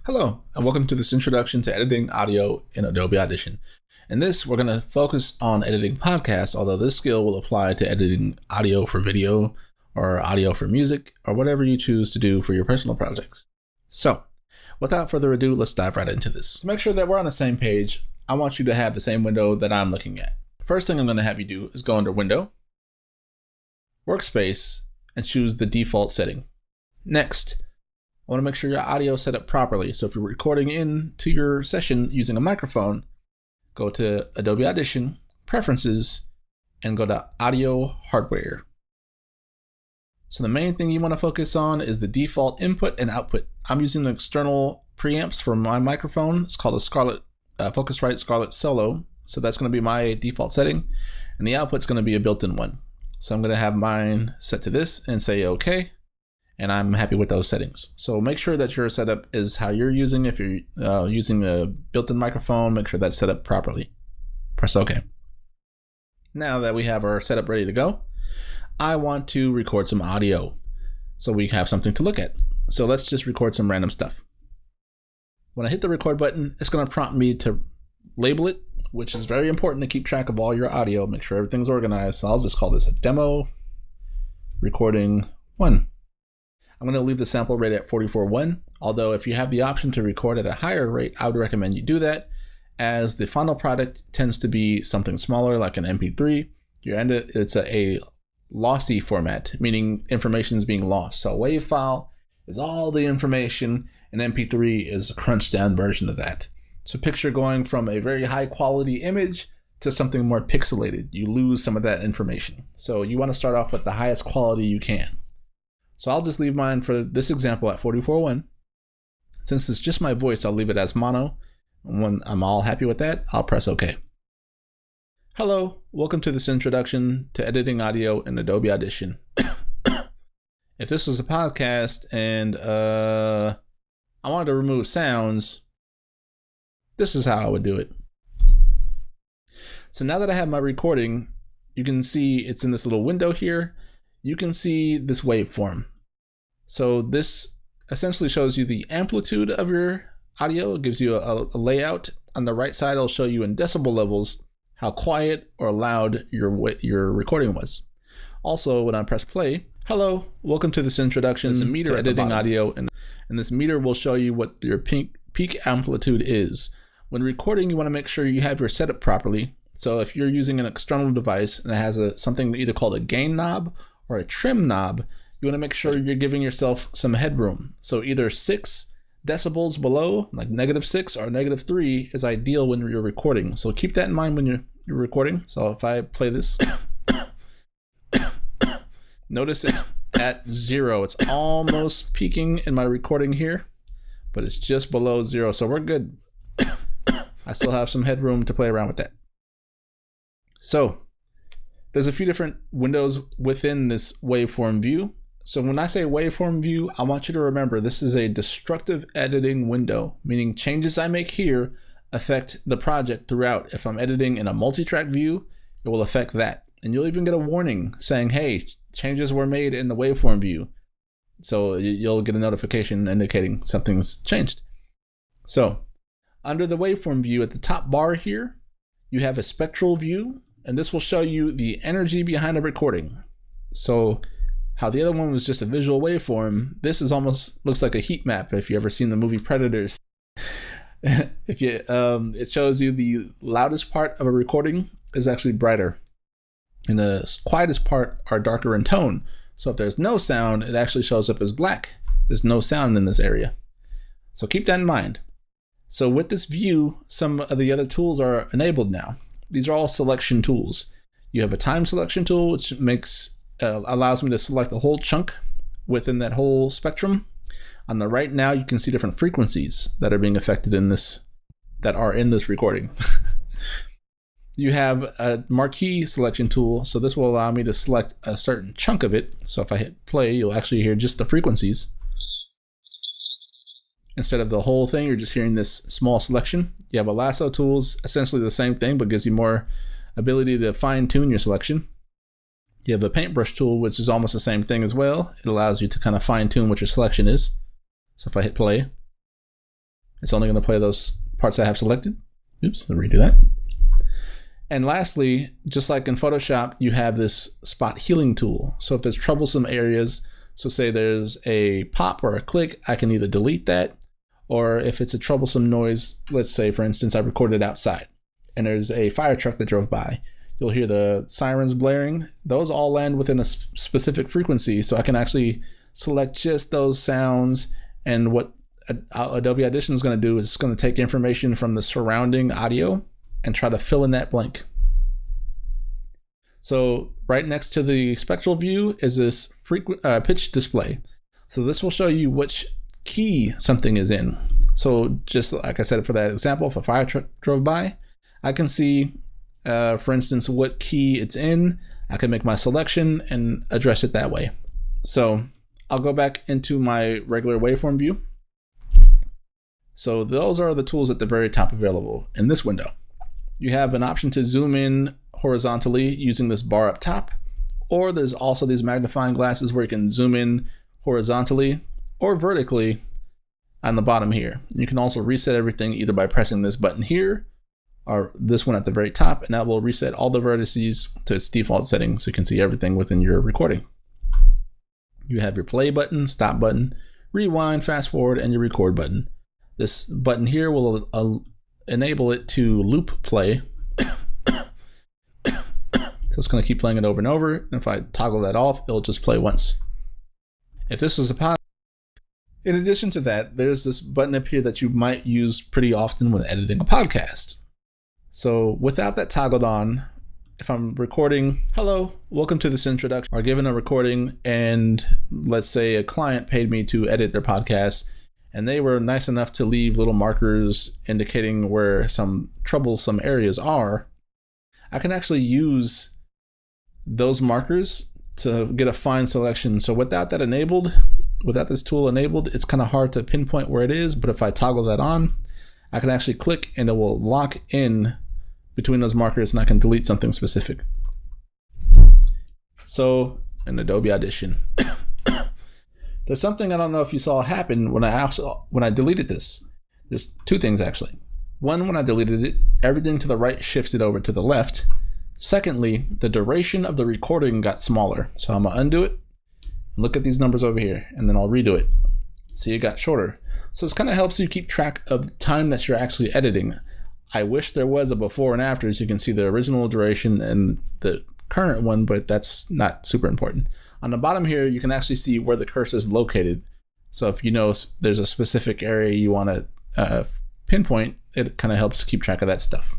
Hello, and welcome to this introduction to editing audio in Adobe Audition. In this, we're going to focus on editing podcasts, although this skill will apply to editing audio for video or audio for music or whatever you choose to do for your personal projects. So, without further ado, let's dive right into this. To make sure that we're on the same page, I want you to have the same window that I'm looking at. First thing I'm going to have you do is go under Window, Workspace, and choose the default setting. Next, I want to make sure your audio is set up properly. So if you're recording into your session using a microphone, go to Adobe Audition, Preferences, and go to Audio Hardware. So the main thing you want to focus on is the default input and output. I'm using the external preamps for my microphone. It's called a Focusrite Scarlett Solo. So that's going to be my default setting. And the output's going to be a built-in one. So I'm going to have mine set to this and say OK. And I'm happy with those settings. So make sure that your setup is how you're using. If you're using a built-in microphone, make sure that's set up properly. Press OK. Now that we have our setup ready to go, I want to record some audio so we have something to look at. So let's just record some random stuff. When I hit the record button, it's going to prompt me to label it, which is very important to keep track of all your audio. Make sure everything's organized. So I'll just call this a demo recording 1. I'm going to leave the sample rate at 44.1, although if you have the option to record at a higher rate, I would recommend you do that, as the final product tends to be something smaller like an MP3. It's a lossy format, meaning information is being lost. So a WAV file is all the information, and MP3 is a crunched down version of that. So picture going from a very high quality image to something more pixelated. You lose some of that information. So you want to start off with the highest quality you can. So I'll just leave mine for this example at 44.1. Since it's just my voice, I'll leave it as mono. And when I'm all happy with that, I'll press OK. Hello, welcome to this introduction to editing audio in Adobe Audition. If this was a podcast and I wanted to remove sounds, this is how I would do it. So now that I have my recording, you can see it's in this little window here. You can see this waveform. So this essentially shows you the amplitude of your audio. It gives you a layout. On the right side, it'll show you in decibel levels how quiet or loud your recording was. Also, when I press play, hello, welcome to this introduction to editing audio. And this meter will show you what your peak amplitude is. When recording, you want to make sure you have your setup properly. So if you're using an external device and it has something either called a gain knob or a trim knob, you want to make sure you're giving yourself some headroom. So either 6 decibels below, like -6 or -3, is ideal when you're recording. So keep that in mind when you're recording. So if I play this, notice it's at 0. It's almost peaking in my recording here, but it's just below 0. So we're good. I still have some headroom to play around with that. So there's a few different windows within this waveform view. So when I say waveform view, I want you to remember this is a destructive editing window, meaning changes I make here affect the project throughout. If I'm editing in a multi-track view, it will affect that. And you'll even get a warning saying, hey, changes were made in the waveform view. So you'll get a notification indicating something's changed. So under the waveform view at the top bar here, you have a spectral view. And this will show you the energy behind a recording. So how the other one was just a visual waveform, this is almost looks like a heat map if you ever seen the movie Predators. It shows you the loudest part of a recording is actually brighter, and the quietest part are darker in tone. So if there's no sound, it actually shows up as black. There's no sound in this area. So keep that in mind. So with this view, some of the other tools are enabled now. These are all selection tools. You have a time selection tool, which allows me to select a whole chunk within that whole spectrum. On the right now, you can see different frequencies that are being affected in this, that are in this recording. You have a marquee selection tool, so this will allow me to select a certain chunk of it. So if I hit play, you'll actually hear just the frequencies. Instead of the whole thing, you're just hearing this small selection. You have a lasso tools, essentially the same thing, but gives you more ability to fine tune your selection. You have a paintbrush tool, which is almost the same thing as well. It allows you to kind of fine tune what your selection is. So if I hit play, It's only going to play those parts I have selected. Oops, let me redo that. And lastly, just like in Photoshop, you have this spot healing tool. So if there's troublesome areas, so say there's a pop or a click, I can either delete that, or if it's a troublesome noise, let's say for instance, I recorded outside and there's a fire truck that drove by, you'll hear the sirens blaring. Those all land within a specific frequency. So I can actually select just those sounds, and what Adobe Audition is going to do is it's going to take information from the surrounding audio and try to fill in that blank. So right next to the spectral view is this pitch display. So this will show you which key something is in. So just like I said for that example, if a fire truck drove by, I can see, for instance, what key it's in. I can make my selection and address it that way. So I'll go back into my regular waveform view. So those are the tools at the very top available in this window. You have an option to zoom in horizontally using this bar up top, or there's also these magnifying glasses where you can zoom in horizontally or vertically on the bottom here. You can also reset everything either by pressing this button here or this one at the very top, and that will reset all the vertices to its default settings so you can see everything within your recording. You have your play button, stop button, rewind, fast forward, and your record button. This button here will enable it to loop play. So it's going to keep playing it over and over. And if I toggle that off, it'll just play once. If this was a podcast, in addition to that, there's this button up here that you might use pretty often when editing a podcast. So without that toggled on, if I'm recording, hello, welcome to this introduction, or given a recording, and let's say a client paid me to edit their podcast, and they were nice enough to leave little markers indicating where some troublesome areas are, I can actually use those markers to get a fine selection. So without that enabled, without this tool enabled, it's kind of hard to pinpoint where it is. But if I toggle that on, I can actually click and it will lock in between those markers, and I can delete something specific. So in Adobe Audition, there's something I don't know if you saw happen when I deleted this. There's two things actually. One, when I deleted it, everything to the right shifted over to the left. Secondly, the duration of the recording got smaller. So I'm gonna undo it, look at these numbers over here, and then I'll redo it. See, it got shorter. So this kind of helps you keep track of the time that you're actually editing. I wish there was a before and after so you can see the original duration and the current one, but that's not super important. On the bottom here, you can actually see where the cursor is located. So if you know there's a specific area you want to pinpoint, it kind of helps keep track of that stuff.